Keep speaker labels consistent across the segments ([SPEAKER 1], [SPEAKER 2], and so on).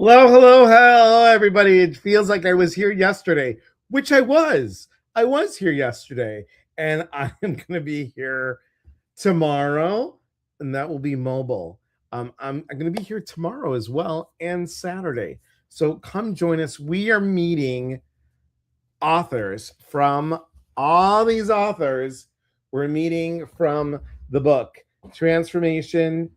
[SPEAKER 1] Hello, hello, hello, everybody. It feels like I was here yesterday, which I was. I was here yesterday, and I am going to be here tomorrow, and that will be mobile. I'm going to be here tomorrow as well, and Saturday. So come join us. We are meeting authors from all these authors. We're meeting from the book Transformation,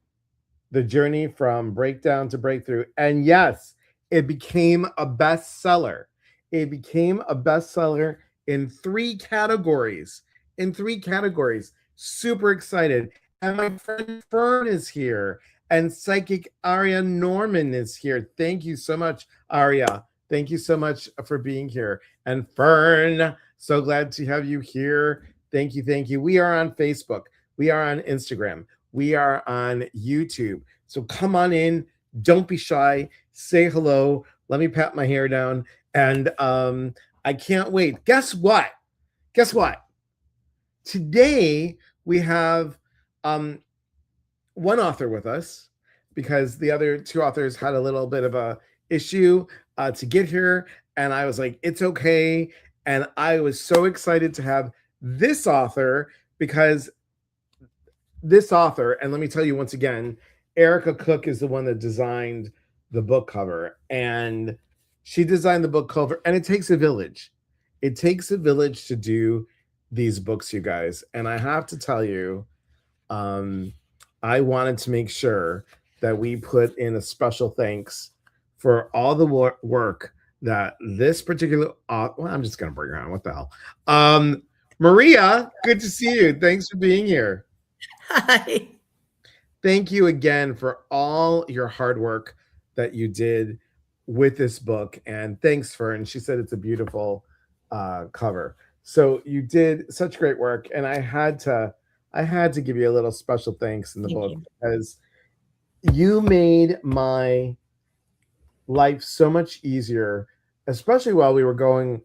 [SPEAKER 1] the journey from breakdown to breakthrough. And yes, it became a bestseller. It became a bestseller in three categories. In three categories. Super excited. And my friend Fern is here. And psychic Aria Norman is here. Thank you so much, Aria. Thank you so much for being here. And Fern, so glad to have you here. Thank you. Thank you. We are on Facebook. We are on Instagram. We are on YouTube. So come on in. Don't be shy. Say hello. Let me pat my hair down. And I can't wait. Guess what? Guess what? Today we have one author with us because the other two authors had a little bit of a issue to get here. And I was like, it's okay. And I was so excited to have this author because this author, and let me tell you once again, Erica Cook is the one that designed the book cover, and she designed the book cover, and it takes a village. It takes a village to do these books, you guys. And I have to tell you, I wanted to make sure that we put in a special thanks for all the work that this particular, well, I'm just going to bring her on. What the hell? Maria, good to see you. Thanks for being here.
[SPEAKER 2] Hi.
[SPEAKER 1] Thank you again for all your hard work that you did with this book. And thanks, Fern. She said it's a beautiful cover. So you did such great work. And I had to give you a little special thanks in the book because you made my life so much easier, especially while we were going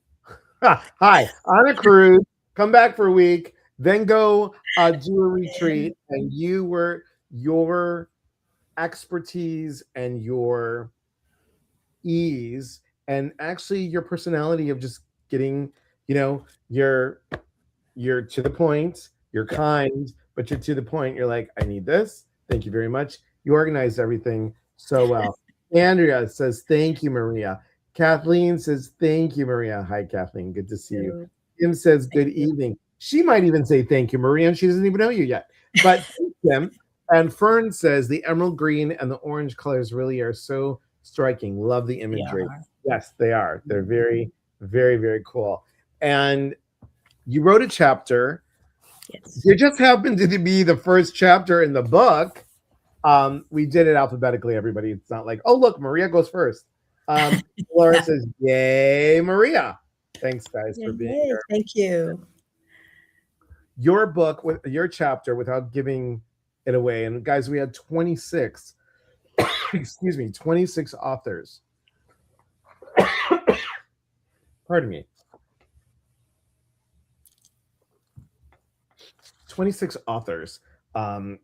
[SPEAKER 1] on a cruise, come back for a week, then go do a retreat, and your expertise and your ease and actually your personality of just getting, you're to the point, you're kind, but you're to the point. You're like, I need this. Thank you very much. You organized everything so well. Andrea says, thank you, Maria. Kathleen says, thank you, Maria. Hi, Kathleen. Good to see you. Kim says, good evening. She might even say thank you, Maria, and she doesn't even know you yet. But Kim. And Fern says, the emerald green and the orange colors really are so striking. Love the imagery. Yes, they are. They're very, very, very cool. And you wrote a chapter. Yes. It just happened to be the first chapter in the book. We did it alphabetically, everybody. It's not like, oh, look, Maria goes first. Laura says, yay, Maria. Thanks, guys, for being here.
[SPEAKER 2] Thank you.
[SPEAKER 1] Your book, your chapter, without giving it away. And guys, we had 26, excuse me, 26 authors. Pardon me. 26 authors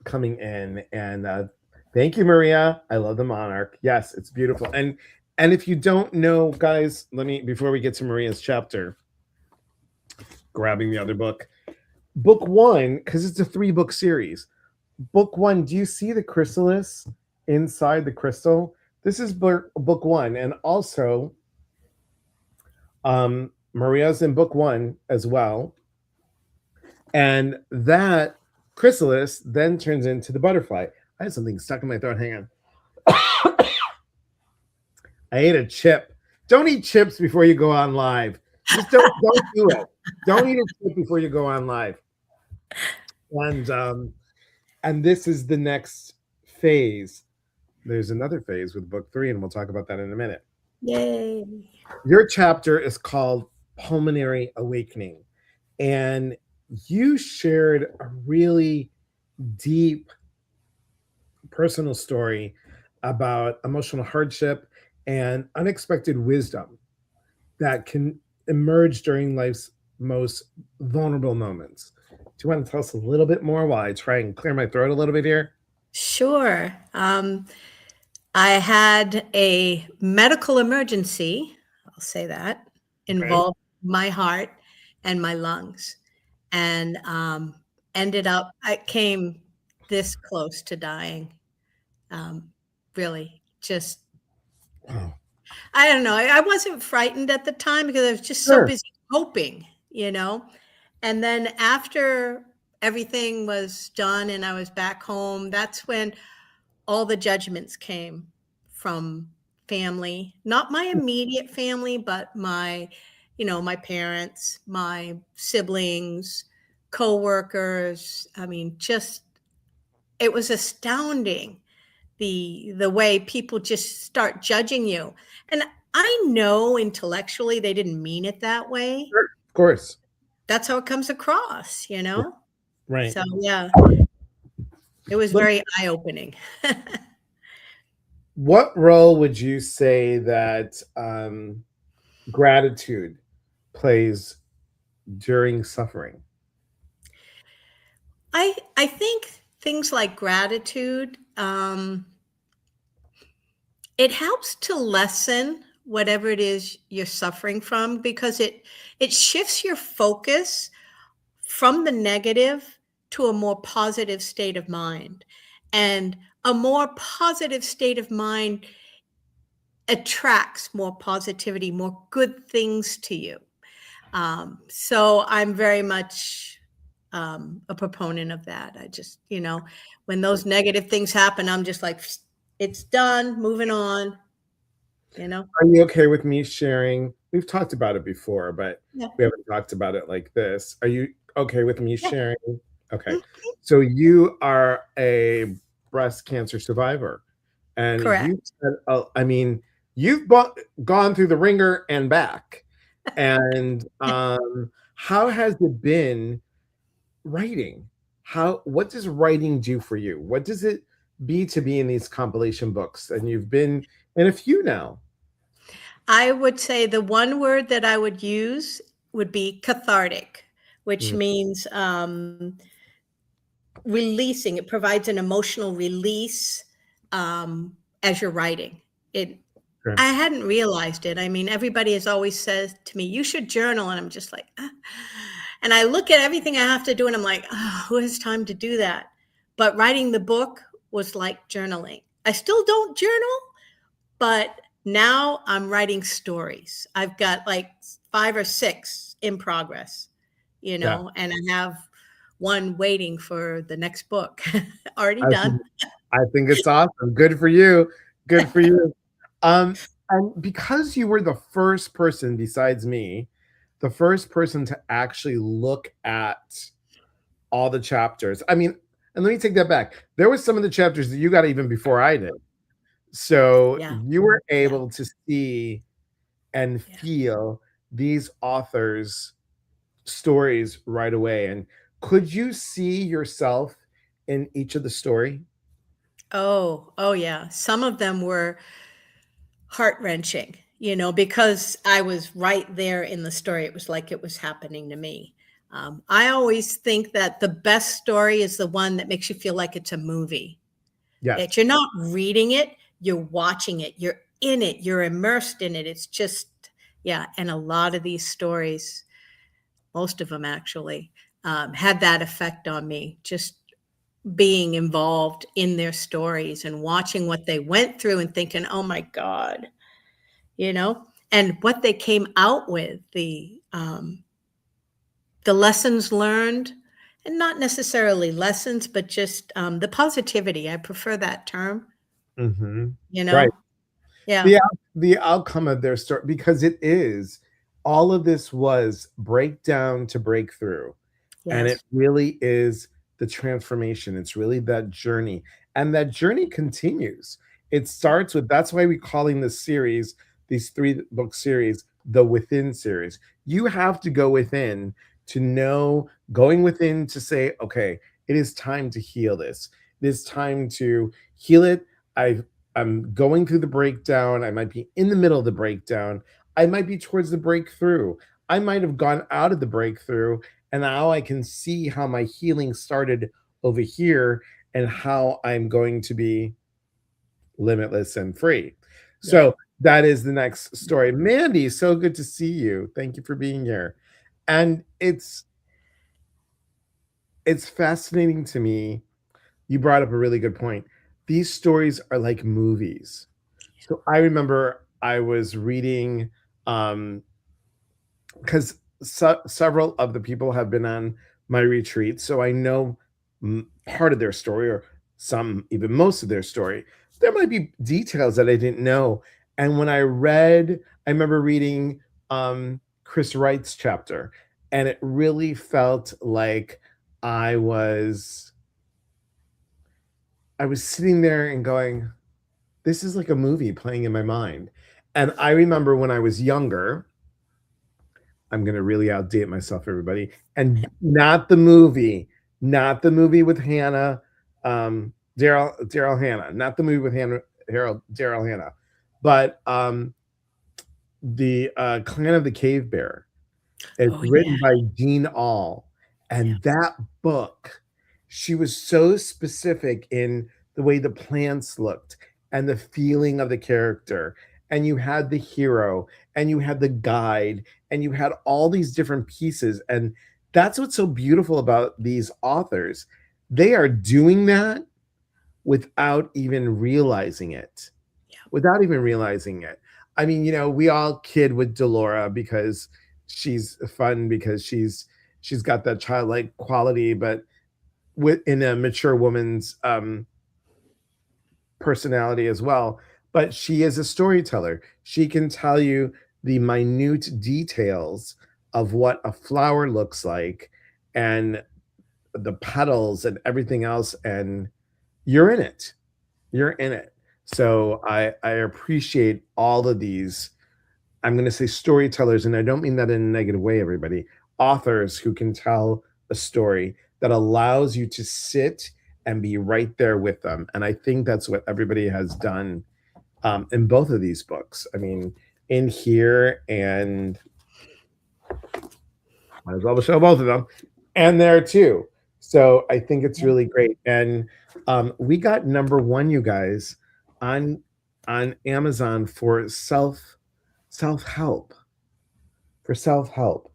[SPEAKER 1] coming in, and thank you, Maria. I love the monarch. Yes, it's beautiful. And if you don't know, guys, before we get to Maria's chapter, grabbing the other book, book one, because it's a 3-book series. Book one, do you see the chrysalis inside the crystal? This is book one, and also Maria's in book one as well. And that chrysalis then turns into the butterfly. I have something stuck in my throat. Hang on. I ate a chip. Don't eat chips before you go on live. Just don't do it. Don't eat a chip before you go on live. And this is the next phase. There's another phase with book 3, and we'll talk about that in a minute.
[SPEAKER 2] Yay.
[SPEAKER 1] Your chapter is called Pulmonary Awakening. And you shared a really deep personal story about emotional hardship and unexpected wisdom that can emerge during life's most vulnerable moments. Do you want to tell us a little bit more while I try and clear my throat a little bit here?
[SPEAKER 2] Sure. I had a medical emergency, I'll say that,
[SPEAKER 1] Okay.
[SPEAKER 2] involved my heart and my lungs, and, ended up I came this close to dying, um, really, just
[SPEAKER 1] Wow.
[SPEAKER 2] I don't know, I wasn't frightened at the time because I was just so
[SPEAKER 1] Sure.
[SPEAKER 2] busy coping, you know? And then after everything was done and I was back home, that's when all the judgments came from family, not my immediate family, but my parents, my siblings, coworkers. I mean, just it was astounding the way people just start judging you. And I know intellectually they didn't mean it that way.
[SPEAKER 1] Sure. Of course.
[SPEAKER 2] That's how it comes across, you
[SPEAKER 1] R
[SPEAKER 2] know?
[SPEAKER 1] right.
[SPEAKER 2] So yeah, it was
[SPEAKER 1] Lem
[SPEAKER 2] very eye-opening.
[SPEAKER 1] What role would you say that, gratitude plays during suffering?
[SPEAKER 2] I think things like gratitude, it helps to lessen whatever it is you're suffering from because it shifts your focus from the negative to a more positive state of mind. And a more positive state of mind attracts more positivity, more good things to you. So I'm very much a proponent of that. I just, when those negative things happen, I'm just like, it's done, moving on, you know?
[SPEAKER 1] Are you okay with me sharing? We've talked about it before, but
[SPEAKER 2] Yeah.
[SPEAKER 1] we haven't talked about it like this. Are you okay with me
[SPEAKER 2] Yeah.
[SPEAKER 1] sharing? Okay.
[SPEAKER 2] Mm,
[SPEAKER 1] So you are a breast cancer survivor, and you
[SPEAKER 2] correct.
[SPEAKER 1] said, I mean, you've gone through the ringer and back. And how has it been writing? What does writing do for you? What does it be in these compilation books? And you've been in a few now.
[SPEAKER 2] I would say the one word that I would use would be cathartic, which
[SPEAKER 1] Mm,
[SPEAKER 2] means releasing. It provides an emotional release as you're writing. It
[SPEAKER 1] sure.
[SPEAKER 2] I hadn't realized it. I mean, everybody has always said to me, "You should journal," and I'm just like, "Ah." And I look at everything I have to do, and I'm like, oh, "Who has time to do that?" But writing the book was like journaling. I still don't journal, but now I'm writing stories. I've got like 5 or 6 in progress,
[SPEAKER 1] Yeah.
[SPEAKER 2] and I have one waiting for the next book. Already
[SPEAKER 1] I
[SPEAKER 2] done.
[SPEAKER 1] think I think it's awesome. Good for you. Good for you. And because you were the first person besides me, the first person to actually look at all the chapters. I mean, and let me take that back. There were some of the chapters that you got even before I did. So
[SPEAKER 2] Yeah,
[SPEAKER 1] you were
[SPEAKER 2] yeah,
[SPEAKER 1] able to see and
[SPEAKER 2] yeah.
[SPEAKER 1] feel these authors' stories right away. And could you see yourself in each of the story?
[SPEAKER 2] Oh, yeah. Some of them were heart-wrenching, because I was right there in the story. It was like it was happening to me. I always think that the best story is the one that makes you feel like it's a movie.
[SPEAKER 1] Yes.
[SPEAKER 2] That you're not reading it, you're watching it, you're in it, you're immersed in it. It's just yeah, and a lot of these stories, most of them actually, had that effect on me, just being involved in their stories and watching what they went through and thinking, "Oh my god," you know? And what they came out with, the lessons learned, and not necessarily lessons, but just, the positivity, I prefer that term,
[SPEAKER 1] Mhm.
[SPEAKER 2] you
[SPEAKER 1] Right.
[SPEAKER 2] know? Yeah.
[SPEAKER 1] The outcome of their story, because it is all of this was breakdown to breakthrough. And it
[SPEAKER 2] Yes.
[SPEAKER 1] really is the transformation. It's really that journey. And that journey continues. It starts with that's why we're calling this series, these 3 book series, the Within series. You have to go within to know, going within to say, okay, it is time to heal this. It is time to heal it. I'm going through the breakdown. I might be in the middle of the breakdown. I might be towards the breakthrough. I might have gone out of the breakthrough, and now I can see how my healing started over here and how I'm going to be limitless and free.
[SPEAKER 2] Yeah.
[SPEAKER 1] So that is the next story. Mandy, so good to see you. Thank you for being here. And it's fascinating to me. You brought up a really good point. These stories are like movies. So I remember I was reading um because several of the people have been on my retreat, so I know part of their story, or some even most of their story. There might be details that I didn't know, and when I remember reading Chris Wright's chapter, and it really felt like I was I was sitting there and going, "This is like a movie playing in my mind." And I remember when I was younger, I'm gonna really outdate myself, everybody. And not the movie with Hannah, Daryl Hannah, not the movie with Hannah, Daryl Hannah, but the Clan of the Cave Bear. It's
[SPEAKER 2] Oh, yeah.
[SPEAKER 1] written by Jean Auel,
[SPEAKER 2] Yeah.
[SPEAKER 1] and that book, she was so specific in the way the plants looked and the feeling of the character, and you had the hero, and you had the guide, and you had all these different pieces, and that's what's so beautiful about these authors. They are doing that without even realizing it.
[SPEAKER 2] Yeah.
[SPEAKER 1] Without even realizing it. I mean, we all kid with Delora because she's fun, because she's got that childlike quality, but in a mature woman's personality as well. But she is a storyteller. She can tell you the minute details of what a flower looks like, and the petals and everything else, and you're in it. You're in it. So I appreciate all of these, I'm going to say storytellers, and I don't mean that in a negative way, everybody. Authors who can tell a story that allows you to sit and be right there with them. And I think that's what everybody has done in both of these books. I mean, in here, and might as well show both of them, and there too. So I think it's really great. And we got number one, you guys, on Amazon for self help, for self help,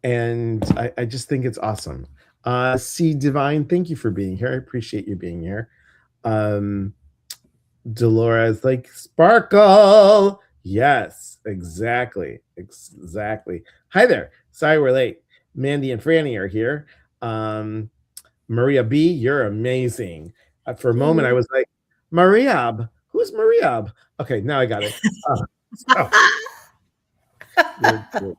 [SPEAKER 1] and I just think it's awesome. C Divine, thank you for being here. I appreciate you being here. Um, Dolores, like sparkle. Yes, exactly, exactly. Hi there. Sorry we're late. Mandy and Franny are here. Um, Maria B, you're amazing. For a moment, I
[SPEAKER 2] Mhm.
[SPEAKER 1] was like, Mariab. Who's Mariab? Okay, now I got it. So you're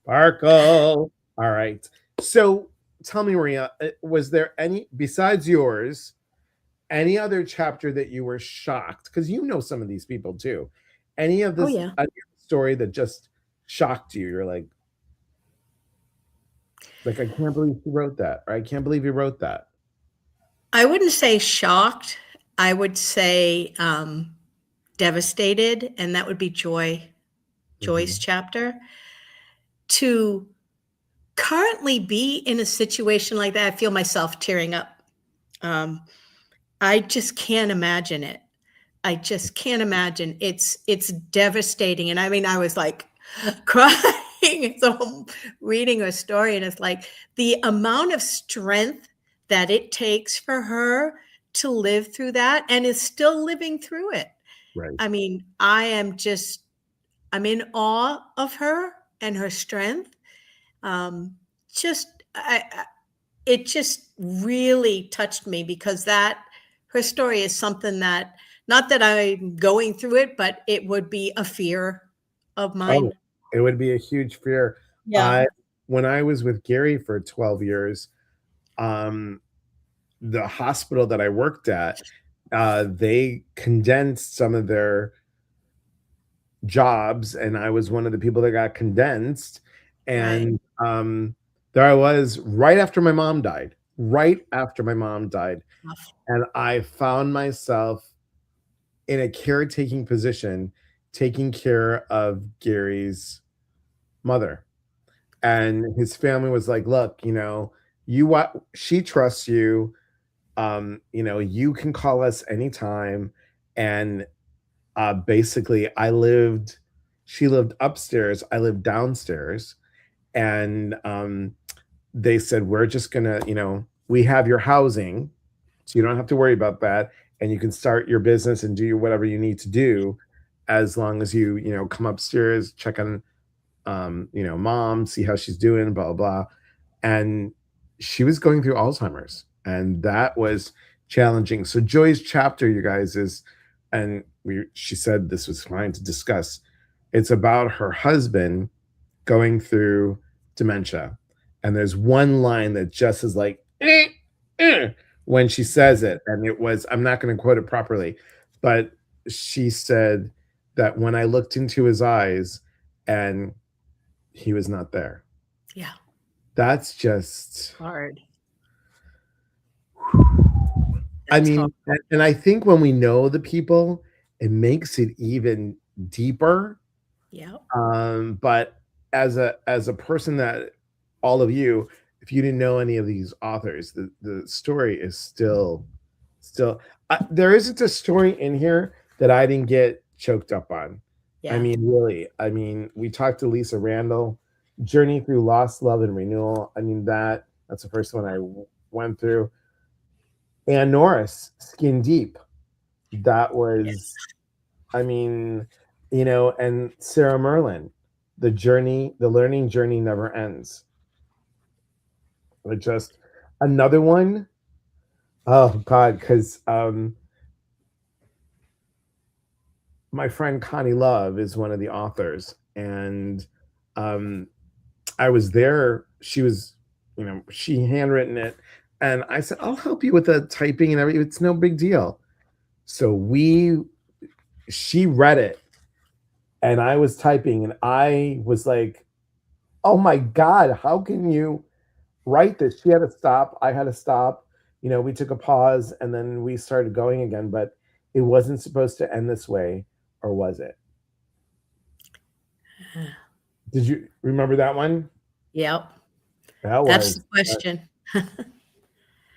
[SPEAKER 1] sparkle. All right. So tell me, Maria, was there any besides yours? Any other chapter that you were shocked, because you know some of these people too, any of
[SPEAKER 2] Oh,
[SPEAKER 1] this
[SPEAKER 2] yeah.
[SPEAKER 1] story that just shocked you? You're like, I can't believe you wrote that, or I can't believe you wrote that.
[SPEAKER 2] I wouldn't say shocked. I would say devastated, and that would be Joy's
[SPEAKER 1] Mhm.
[SPEAKER 2] chapter. To currently be in a situation like that, I feel myself tearing up. Um, I just can't imagine it. I just can't imagine. It's devastating, and I mean, I was like crying. So I'm reading her story, and it's like the amount of strength that it takes for her to live through that, and is still living through it.
[SPEAKER 1] Right.
[SPEAKER 2] I mean, I'm in awe of her and her strength. Um, just it just really touched me because that her story is something that, not that I'm going through it, but it would be a fear of
[SPEAKER 1] Oh,
[SPEAKER 2] mine.
[SPEAKER 1] it would be a huge fear.
[SPEAKER 2] Yeah.
[SPEAKER 1] I When I was with Gary for 12 years, um, the hospital that I worked at, they condensed some of their jobs, and I was one of the people that got condensed.
[SPEAKER 2] Right.
[SPEAKER 1] And there I was right after my mom died, right after my mom died. And I found myself in a caretaking position, taking care of Gary's mother. And his family was like, look, she trusts you. You can call us anytime. And basically, she lived upstairs, I lived downstairs, and they said, we're just gonna, we have your housing, so you don't have to worry about that, and you can start your business and do whatever you need to do, as long as you come upstairs, check on mom, see how she's doing, blah blah blah. And she was going through Alzheimer's, and that was challenging. So Joy's chapter, you guys, is, and she said this was fine to discuss. It's about her husband going through dementia, and there's one line that just is like when she says it, and it was, I'm not going to quote it properly, but she said that when I looked into his eyes and he was not there.
[SPEAKER 2] Yeah.
[SPEAKER 1] That's just
[SPEAKER 2] Hard.
[SPEAKER 1] I
[SPEAKER 2] That's hard.
[SPEAKER 1] mean, and I think when we know the people, it makes it even deeper.
[SPEAKER 2] Yeah.
[SPEAKER 1] But as a person that all of you, if you didn't know any of these authors, the story is still there isn't a story in here that I didn't get choked up on. I
[SPEAKER 2] Yeah.
[SPEAKER 1] mean, really. I mean, we talked to Lisa Randall, Journey Through Lost Love and Renewal. I mean, that's the first one I went through. Ann Norris, Skin Deep. That
[SPEAKER 2] Yes.
[SPEAKER 1] was, I mean, and Sarah Merlin, the learning journey never ends. But just another one. Oh God, because my friend Connie Love is one of the authors, and um, I was there. She was, she handwritten it, and I said, "I'll help you with the typing and everything. It's no big deal." So she read it, and I was typing, and I was like, "Oh my God, how can you write this?" She had to stop. I had to stop. We took a pause, and then we started going again. But it wasn't supposed to end this way, or was it? Did you remember that one?
[SPEAKER 2] Yep.
[SPEAKER 1] That
[SPEAKER 2] That's
[SPEAKER 1] was
[SPEAKER 2] the question.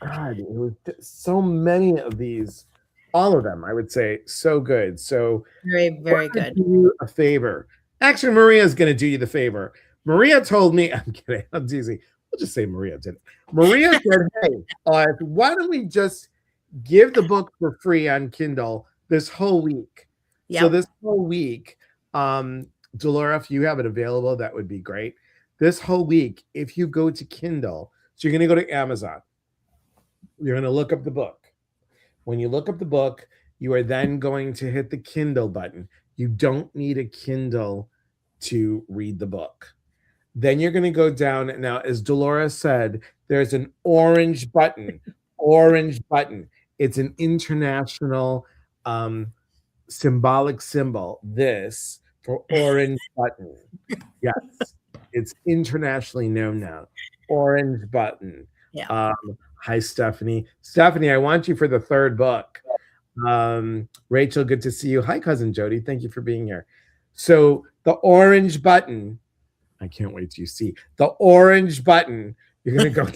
[SPEAKER 1] God. It was so many of these, all of them. I would say so good. So
[SPEAKER 2] Very,
[SPEAKER 1] why
[SPEAKER 2] very
[SPEAKER 1] don't I
[SPEAKER 2] good.
[SPEAKER 1] do you a favor? Actually, Maria's going to do you the favor. Maria told me, I'm kidding, I'm teasing. We'll just say Maria did it. Maria said, hey, why don't we just give the book for free on Kindle this whole week? So
[SPEAKER 2] Yep.
[SPEAKER 1] this whole week, Delora, if you have it available, that would be great. This whole week, if you go to Kindle, so you're going to go to Amazon, you're going to look up the book. When you look up the book, you are then going to hit the Kindle button. You don't need a Kindle to read the book. Then you're going to go down. Now, as Dolores said, there's an orange button. Orange button. It's an international symbolic symbol. This for orange button. Yes, it's internationally known now. Orange button.
[SPEAKER 2] Yeah.
[SPEAKER 1] Hi, Stephanie. Stephanie, I want you for the third book. Rachel, good to see you. Hi, cousin Jody. Thank you for being here. So the orange button, I can't wait till you see the orange button. You're gonna go.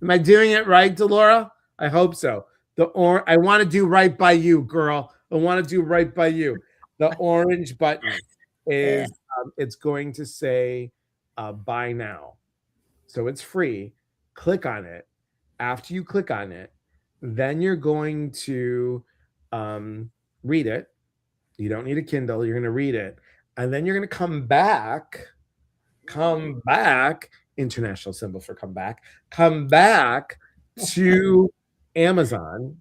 [SPEAKER 1] Am I doing it right, Delora? I hope so. I want to do right by you, girl. I want to do right by you. The orange button
[SPEAKER 2] Yeah.
[SPEAKER 1] is it's going to say buy now. So it's free. Click on it. After you click on it, then you're going to read it. You don't need a Kindle. You're going to read it. And then you're going to come back, international symbol for come back to Amazon.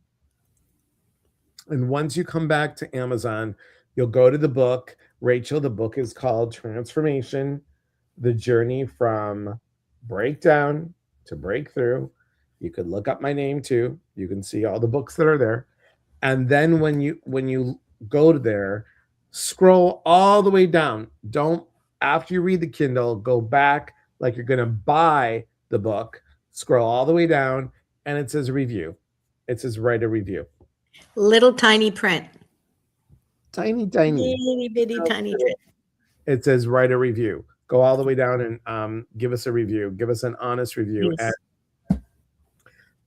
[SPEAKER 1] And once you come back to Amazon, you'll go to the book. Rachel, the book is called Transformation, The Journey from Breakdown to Breakthrough. You could look up my name too. You can see all the books that are there. And then when you go to there, scroll all the way down. Don't After you read the Kindle, go back like you're going to buy the book. Scroll all the way down, and it says review. It says write a review.
[SPEAKER 2] Little tiny print.
[SPEAKER 1] Tiny.
[SPEAKER 2] Itty bitty tiny print.
[SPEAKER 1] It says write a review. Go all the way down and give us a review. Give us an honest review.
[SPEAKER 2] Yes.
[SPEAKER 1] And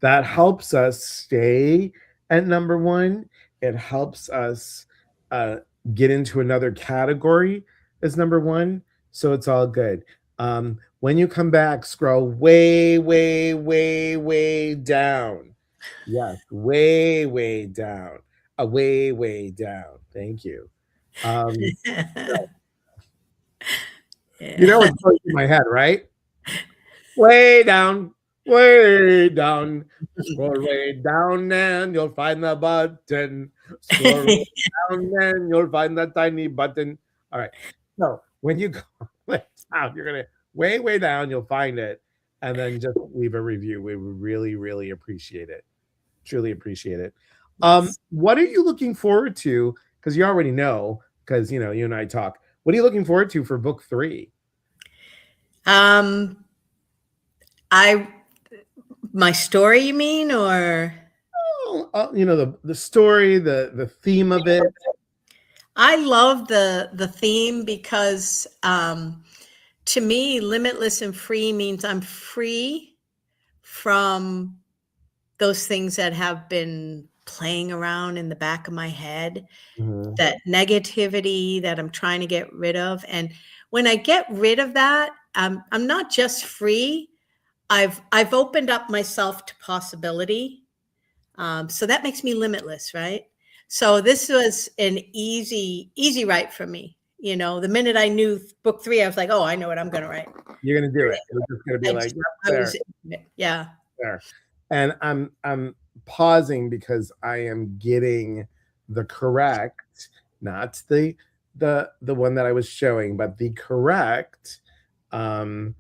[SPEAKER 1] that helps us stay at number one. It helps us uh, get into another category as number one. So it's all good. When you come back, scroll way, way, way, way down. Yes, way, way down. Way, way down. Thank you. Um, you know
[SPEAKER 2] Yeah.
[SPEAKER 1] what's going through my head, right? Way down, way down. Scroll way down and you'll find the button. Scroll way down and you'll find the tiny button. All right. So when you go way down, you're gonna way, way down, you'll find it, and then just leave a review. We would really, really appreciate it. Truly appreciate it.
[SPEAKER 2] Yes.
[SPEAKER 1] What are you looking forward to? Because you already know, because you know, you and I talk. What are you looking forward to for book three?
[SPEAKER 2] Um, I my story, you mean, or
[SPEAKER 1] Oh, you know, the story, the theme of it.
[SPEAKER 2] I love the theme because to me, limitless and free means I'm free from those things that have been playing around in the back of my head,
[SPEAKER 1] Mhm.
[SPEAKER 2] that negativity that I'm trying to get rid of. And when I get rid of that, I'm not just free. I've opened up myself to possibility. So that makes me limitless, right? So this was an easy write for me. You know, the minute I knew book three, I was like, oh, I know what I'm going to write.
[SPEAKER 1] You're gonna do it. You're just gonna be
[SPEAKER 2] I
[SPEAKER 1] like,
[SPEAKER 2] just,
[SPEAKER 1] yep,
[SPEAKER 2] I was,
[SPEAKER 1] there,
[SPEAKER 2] yeah.
[SPEAKER 1] there. And I'm pausing because I am getting the correct, not the one that I was showing, but the correct um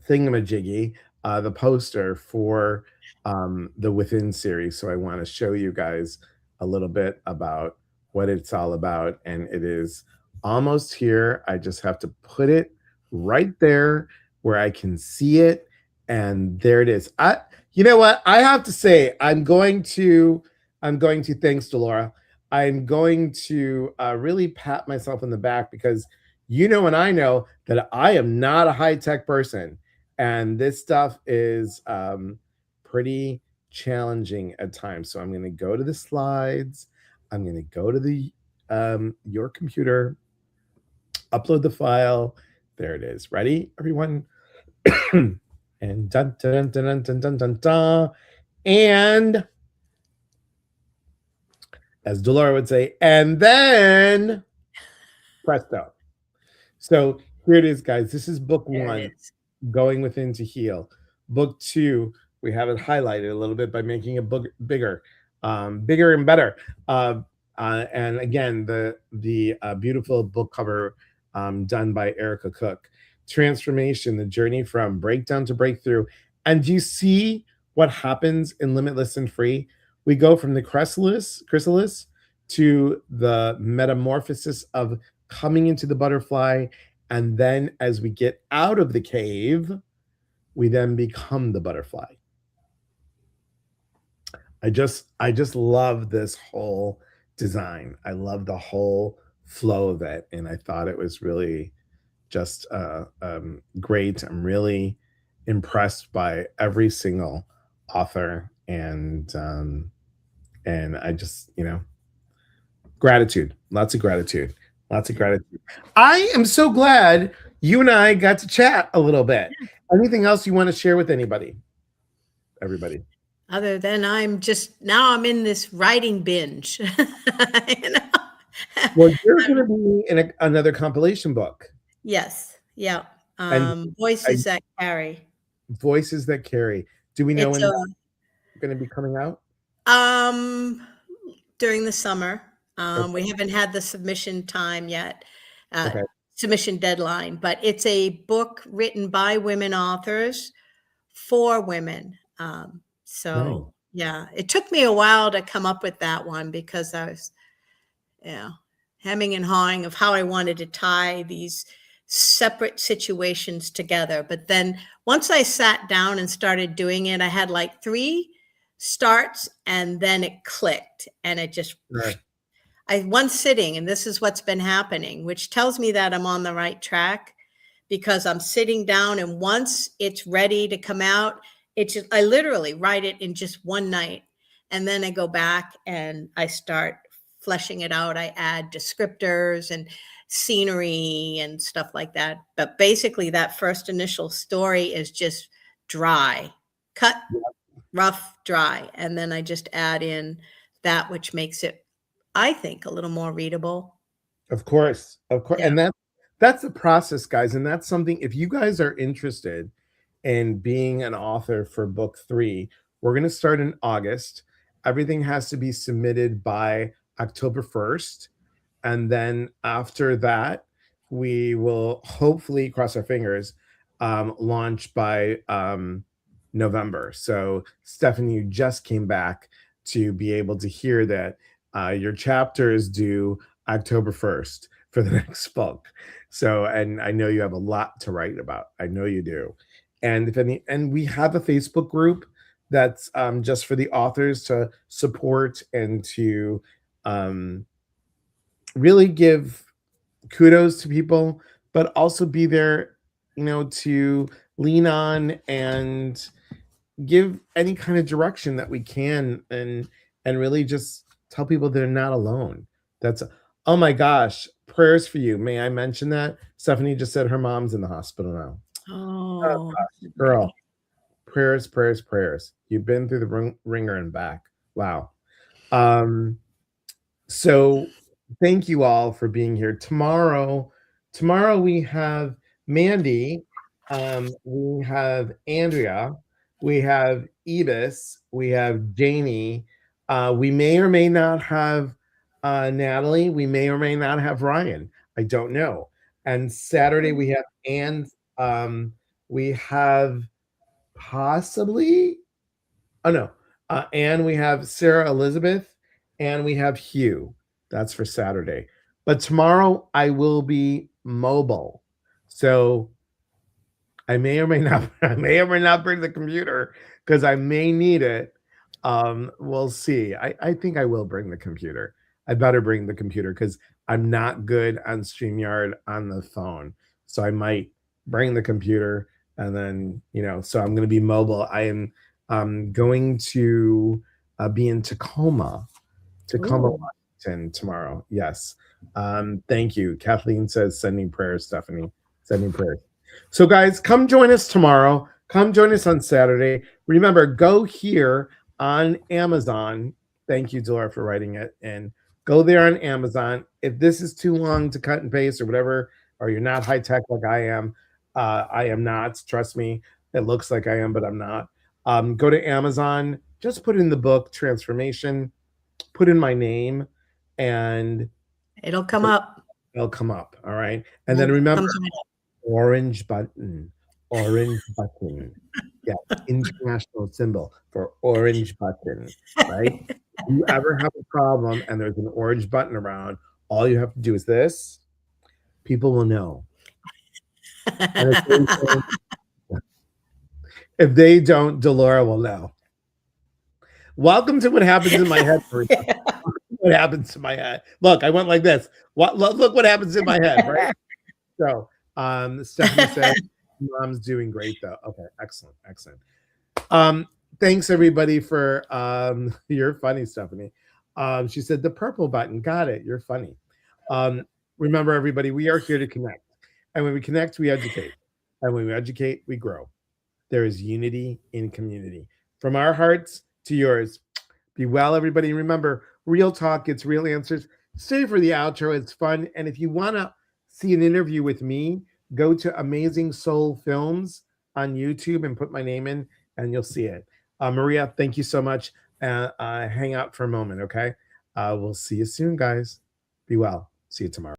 [SPEAKER 1] thingamajiggy, the poster for the Within series. So I want to show you guys a little bit about what it's all about. And it is almost here. I just have to put it right there where I can see it. And there it is. You know what? I have to say, I'm going to, thanks, Delora. I'm going to really pat myself in the back because you know, and I know that I am not a high tech person, and this stuff is pretty challenging at times. So I'm going to go to the slides. I'm going to go to the your computer, upload the file. There it is. Ready, everyone? And dun dun dun dun dun dun dun dun. And as Delora would say, and then presto. So here it is, guys. This is book
[SPEAKER 2] There it
[SPEAKER 1] one,
[SPEAKER 2] is.
[SPEAKER 1] Going Within to Heal. Book two, we have it highlighted a little bit by making it book bigger, bigger and better. And again, the beautiful book cover done by Erica Cook. Transformation, the journey from breakdown to breakthrough. And do you see what happens in Limitless and Free? We go from the chrysalis to the metamorphosis of coming into the butterfly, and then as we get out of the cave, we then become the butterfly. I just love this whole design. I love the whole flow of it, and I thought it was really just great. I'm really impressed by every single author, and I just, gratitude, lots of gratitude, lots of gratitude. I am so glad you and I got to chat a little bit. Anything else you want to share with anybody? Everybody.
[SPEAKER 2] Other than I'm in this writing binge. You know?
[SPEAKER 1] Well, you're going to be in another compilation book,
[SPEAKER 2] Yes. Yeah.
[SPEAKER 1] and
[SPEAKER 2] Voices that carry.
[SPEAKER 1] voices that carry. Do we know
[SPEAKER 2] It's
[SPEAKER 1] when that's going to be coming out?
[SPEAKER 2] um during the summer.
[SPEAKER 1] Okay.
[SPEAKER 2] We haven't had the submission time yet, uh,
[SPEAKER 1] Okay.
[SPEAKER 2] submission deadline, but it's a book written by women authors for women.
[SPEAKER 1] Nice.
[SPEAKER 2] So yeah, it took me a while to come up with that one because I was, yeah, hemming and hawing of how I wanted to tie these separate situations together. But then once I sat down and started doing it, I had like three starts and then it clicked and it just,
[SPEAKER 1] Sure.
[SPEAKER 2] I one sitting, and this is what's been happening, which tells me that I'm on the right track because I'm sitting down and once it's ready to come out, I literally write it in just one night. And then I go back and I start fleshing it out. I add descriptors and scenery and stuff like that. But basically, that first initial story is just dry, cut, rough, dry. And then I just add in that which makes it, I think, a little more readable.
[SPEAKER 1] Of course, of course.
[SPEAKER 2] Yeah.
[SPEAKER 1] And that's the process, guys. And that's something, if you guys are interested in being an author for book 3, we're going to start in August. Everything has to be submitted by October 1st. And then after that, we will hopefully, cross our fingers, launch by November. So, Stephanie, you just came back to be able to hear that your chapter is due October 1st for the next book. So, and I know you have a lot to write about. I know you do. And if any, and we have a Facebook group that's just for the authors to support and to really give kudos to people, but also be there, to lean on and give any kind of direction that we can, and really just tell people they're not alone. That's Oh my gosh, prayers for you. May I mention that? Stephanie just said her mom's in the hospital now. Oh
[SPEAKER 2] Oh,
[SPEAKER 1] gosh, girl. Prayers, prayers, prayers. You've been through the ringer and back. Wow. Um so thank you all for being here. Tomorrow we have Mandy, we have Andrea, we have Ebis, we have Janie. We may or may not have Natalie. We may or may not have Ryan. I don't know. And Saturday we have Anne. We have possibly. Oh no. And we have Sarah Elizabeth, and we have Hugh. That's for Saturday. But tomorrow I will be mobile. So I may or may not I may or may not bring the computer because I may need it. We'll see. I think I will bring the computer. I better bring the computer because I'm not good on StreamYard on the phone. So I might bring the computer, and then, so I'm gonna be mobile. I am going to be in Tacoma,
[SPEAKER 2] ooh.
[SPEAKER 1] Washington tomorrow. Yes. Thank you. Kathleen says, sending prayers, Stephanie. Sending prayers. So, guys, come join us tomorrow. Come join us on Saturday. Remember, go here on Amazon. Thank you, Dora, for writing it. And go there on Amazon. If this is too long to cut and paste or whatever, or you're not high tech like I am not. Trust me. It looks like I am, but I'm not. Go to Amazon. Just put in the book Transformation. Put in my name, and
[SPEAKER 2] It'll come up.
[SPEAKER 1] it'll come up. All right. And then remember, orange button. Orange button. Yeah, international symbol for orange button, right? If you ever have a problem and there's an orange button around, all you have to do is this. People will know. And if they don't, Delora will know. Welcome to what happens in my head. What happens to my head? Look, I went like this. Look what happens in my head, right? So, Stephanie said, "Mom's doing great, though." Okay, excellent, excellent. Thanks everybody for you're funny, Stephanie. She said the purple button. Got it. You're funny. Remember, everybody, we are here to connect, and when we connect, we educate, and when we educate, we grow. There is unity in community. From our hearts to yours. Be well, everybody. Remember, real talk gets real answers. Stay for the outro. It's fun. And if you want to see an interview with me, go to Amazing Soul Films on YouTube and put my name in, and you'll see it. Maria, thank you so much. Hang out for a moment, okay? We'll see you soon, guys. Be well. See you tomorrow.